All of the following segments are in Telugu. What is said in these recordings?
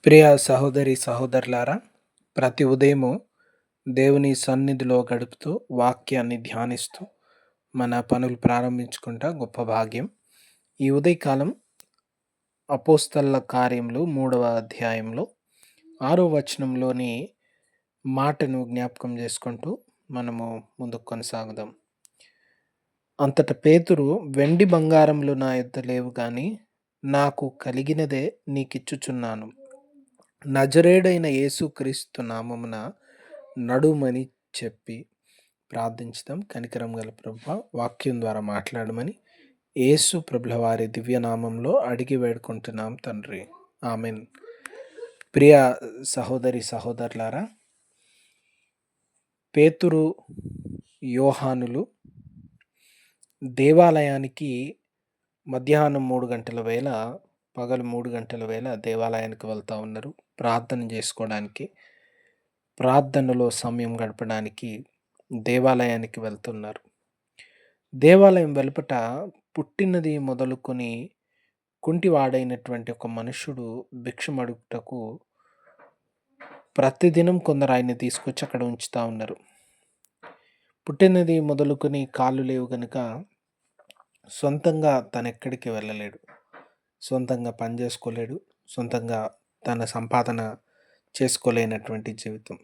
ప్రియ సహోదరి సహోదరులారా, ప్రతి ఉదయము దేవుని సన్నిధిలో గడుపుతూ వాక్యాన్ని ధ్యానిస్తూ మన పనులు ప్రారంభించుకుంటా గొప్ప భాగ్యం. ఈ ఉదయకాలం అపోస్తల కార్యములు 3వ అధ్యాయంలో 6వ వచనంలోని మాటను జ్ఞాపకం చేసుకుంటూ మనము ముందుకు కొనసాగుదాం. అంతట పేతురు, వెండి బంగారములు నా యొద్ద లేవు గాని నాకు కలిగినదే నీకిచ్చుచున్నాను. నజరేయుడైన యేసుక్రీస్తు నామమున నడుమని చెప్పి ప్రార్థించుదాం. కనికరం గల ప్రభువా, వాక్యం ద్వారా మాట్లాడమని యేసు ప్రభుల వారి దివ్యనామంలో అడిగి వేడుకుంటున్నాం తండ్రి, ఆమెన్. ప్రియ సహోదరి సహోదరులారా, పేతురు, యోహానులు దేవాలయానికి మధ్యాహ్నం 3 గంటల వేళ, పగలు 3 గంటల వేళ దేవాలయానికి వెళ్తూ ఉన్నారు ప్రార్థన చేసుకోవడానికి. ప్రార్థనలో సమయం గడపడానికి దేవాలయానికి వెళ్తున్నారు. దేవాలయం వెలుపట పుట్టినది మొదలుకొని కుంటివాడైనటువంటి ఒక మనుష్యుడు భిక్షమడుగుటకు ప్రతిదినం కొందరు ఆయన్ని తీసుకొచ్చి అక్కడ ఉంచుతూ ఉన్నారు. పుట్టినది మొదలుకొని కాళ్ళు లేవు గనుక సొంతంగా తనెక్కడికి వెళ్ళలేడు, సొంతంగా పని చేసుకోలేడు, సొంతంగా తన సంపాదన చేసుకోలేనటువంటి జీవితం,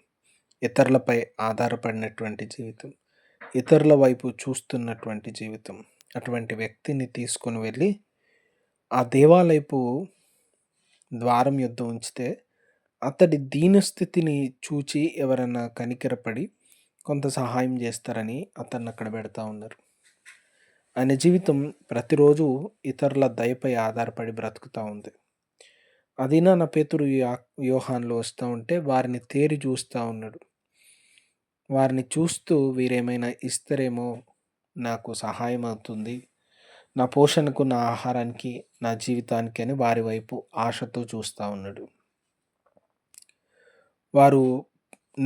ఇతరులపై ఆధారపడినటువంటి జీవితం, ఇతరుల వైపు చూస్తున్నటువంటి జీవితం. అటువంటి వ్యక్తిని తీసుకొని వెళ్ళి ఆ దేవాలయపు ద్వారం యొద్ద ఉంచితే అతడి దీనస్థితిని చూచి ఎవరైనా కనికరపడి కొంత సహాయం చేస్తారని అతన్ని అక్కడ పెడతా ఉన్నారు. ఆయన జీవితం ప్రతిరోజు ఇతరుల దయపై ఆధారపడి బ్రతుకుతూ ఉంది. అదినా నా పేతురు యోహాన్లో వస్తూ ఉంటే వారిని తేరి చూస్తూ ఉన్నాడు. వారిని చూస్తూ వీరేమైనా ఇస్తారేమో, నాకు సహాయం అవుతుంది, నా పోషణకు, నా ఆహారానికి, నా జీవితానికి అని వారి వైపు ఆశతో చూస్తూ ఉన్నాడు. వారు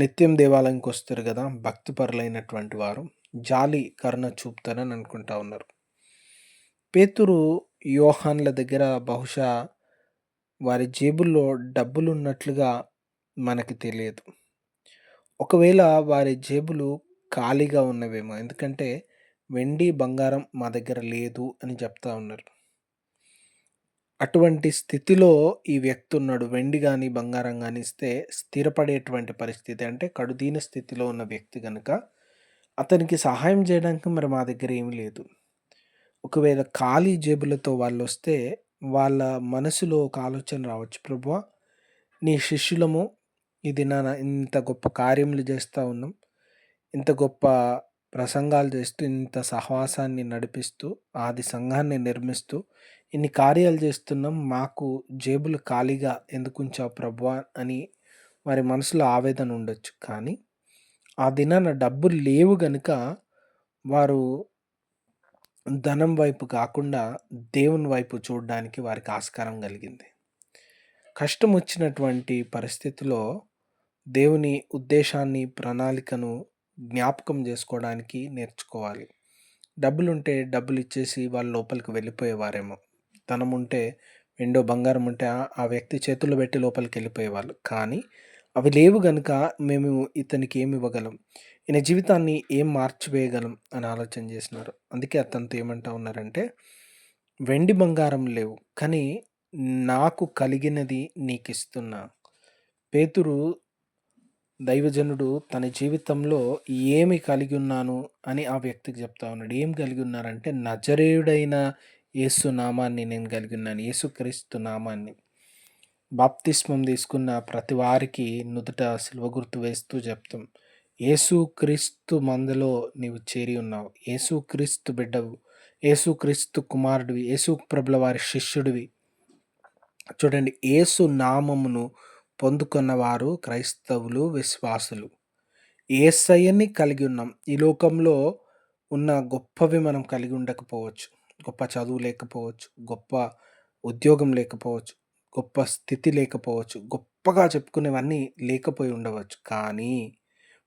నిత్యం దేవాలయంకి వస్తారు కదా, భక్తిపరులైనటువంటి వారు జాలి కరుణ చూపుతారని అనుకుంటా ఉన్నారు. పేతురు యోహాన్ల దగ్గర బహుశా వారి జేబుల్లో డబ్బులు ఉన్నట్లుగా మనకి తెలియదు. ఒకవేళ వారి జేబులు ఖాళీగా ఉన్నవేమో, ఎందుకంటే వెండి బంగారం మా దగ్గర లేదు అని చెప్తా ఉన్నారు. అటువంటి స్థితిలో ఈ వ్యక్తి ఉన్నాడు. వెండి కానీ బంగారం కానీ ఇస్తే స్థిరపడేటువంటి పరిస్థితి, అంటే కడుదీన స్థితిలో ఉన్న వ్యక్తి కనుక అతనికి సహాయం చేయడానికి మరి మా దగ్గర ఏమీ లేదు. ఒకవేళ ఖాళీ జేబులతో వాళ్ళు వస్తే వాళ్ళ మనసులో ఒక ఆలోచన రావచ్చు, ప్రభువా నీ శిష్యులము ఇది నా ఇంత గొప్ప కార్యములు చేస్తూ ఉన్నాం, ఇంత గొప్ప ప్రసంగాలు చేస్తూ, ఇంత సహవాసాన్ని నడిపిస్తూ, ఆది సంఘాన్ని నిర్మిస్తూ ఇన్ని కార్యాలు చేస్తున్నాం, మాకు జేబులు ఖాళీగా ఎందుకు ఉంచావు ప్రభువా అని వారి మనసులో ఆవేదన ఉండొచ్చు. కానీ ఆ దినాన డబ్బులు లేవు గనుక వారు ధనం వైపు కాకుండా దేవుని వైపు చూడడానికి వారికి ఆస్కారం కలిగింది. కష్టం వచ్చినటువంటి పరిస్థితిలో దేవుని ఉద్దేశాన్ని, ప్రణాళికను జ్ఞాపకం చేసుకోవడానికి నేర్చుకోవాలి. డబ్బులుంటే డబ్బులు ఇచ్చేసి వాళ్ళు లోపలికి వెళ్ళిపోయేవారేమో. ధనం ఉంటే, వెండో బంగారం ఉంటే ఆ వ్యక్తి చేతుల్లో పెట్టి లోపలికి వెళ్ళిపోయేవాళ్ళు. కానీ అవి లేవు గనుక మేము ఇతనికి ఏమి ఇవ్వగలం, ఈయన జీవితాన్ని ఏం మార్చివేయగలం అని ఆలోచన చేసినారు. అందుకే అతనితో ఏమంటా ఉన్నారంటే, వెండి బంగారం లేవు కానీ నాకు కలిగినది నీకు ఇస్తున్నా. పేతురు దైవజనుడు తన జీవితంలో ఏమి కలిగి ఉన్నాను అని ఆ వ్యక్తికి చెప్తా ఉన్నాడు. ఏం కలిగి ఉన్నారంటే, నజరేయుడైన యేసు నామాన్ని నేను కలిగి ఉన్నాను, యేసుక్రీస్తు నామాన్ని. బాప్తిస్మం తీసుకున్న ప్రతి వారికి నుదుట సిలువ గుర్తు వేస్తూ చెప్తాం, యేసుక్రీస్తు మందలో నీవు చేరి ఉన్నావు, యేసుక్రీస్తు బిడ్డవు, యేసుక్రీస్తు కుమారుడివి, యేసు ప్రభుల వారి శిష్యుడివి. చూడండి, యేసు నామమును పొందుకున్న వారు క్రైస్తవులు, విశ్వాసులు. యేసయ్యని కలిగి ఉన్నాం. ఈ లోకంలో ఉన్న గొప్పవి మనం కలిగి ఉండకపోవచ్చు, గొప్ప చదువు లేకపోవచ్చు, గొప్ప ఉద్యోగం లేకపోవచ్చు, గొప్ప స్థితి లేకపోవచ్చు, గొప్పగా చెప్పుకునేవన్నీ లేకపోయి ఉండవచ్చు. కానీ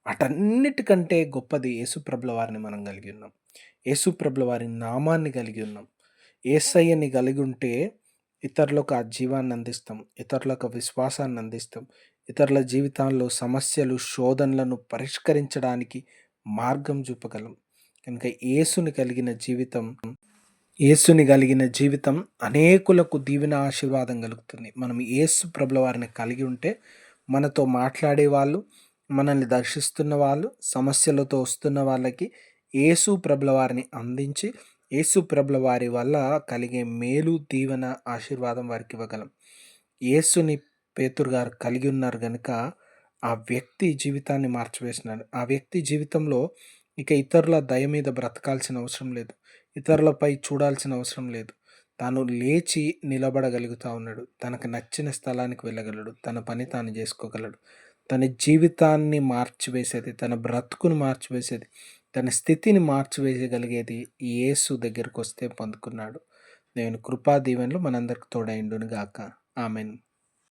వాటన్నిటికంటే గొప్పది యేసుప్రభుల వారిని మనం కలిగి ఉన్నాం. యేసుప్రభుల వారి నామాన్ని కలిగి ఉన్నాం. యేసయ్యని కలిగి ఉంటే ఇతరులకు ఆ జీవాన్ని అందిస్తాం. ఇతరులకు ఆ విశ్వాసాన్ని అందిస్తాం. ఇతరుల జీవితాల్లో సమస్యలు, శోధనలను పరిష్కరించడానికి మార్గం చూపగలం. కనుక యేసుని కలిగిన జీవితం అనేకులకు దీవెన, ఆశీర్వాదం కలుగుతుంది. మనం యేసు ప్రభుల వారిని కలిగి ఉంటే మనతో మాట్లాడేవాళ్ళు, మనల్ని దర్శిస్తున్న వాళ్ళు, సమస్యలతో వస్తున్న వాళ్ళకి యేసు ప్రభుల వారిని అందించి, యేసు ప్రభుల వారి వల్ల కలిగే మేలు, దీవెన, ఆశీర్వాదం వారికి ఇవ్వగలం. యేసుని పేతురు గారు కలిగి ఉన్నారు గనుక ఆ వ్యక్తి జీవితాన్ని మార్చివేసినాడు. ఆ వ్యక్తి జీవితంలో ఇక ఇతరుల దయ మీద బ్రతకాల్సిన అవసరం లేదు. ఇతరులపై చూడాల్సిన అవసరం లేదు. తాను లేచి నిలబడగలుగుతా ఉన్నాడు. తనకు నచ్చిన స్థలానికి వెళ్ళగలడు. తన పని తాను జేసుకోగలడు. తన జీవితాన్ని మార్చివేసేది, తన బ్రతుకును మార్చివేసేది, తన స్థితిని మార్చివేయగలిగేది యేసు దగ్గరకొస్తే పొందుకున్నాడు. దేవుని కృపా దీవెనలు మనందరికి తోడై ఉండును గాక. ఆమేన్.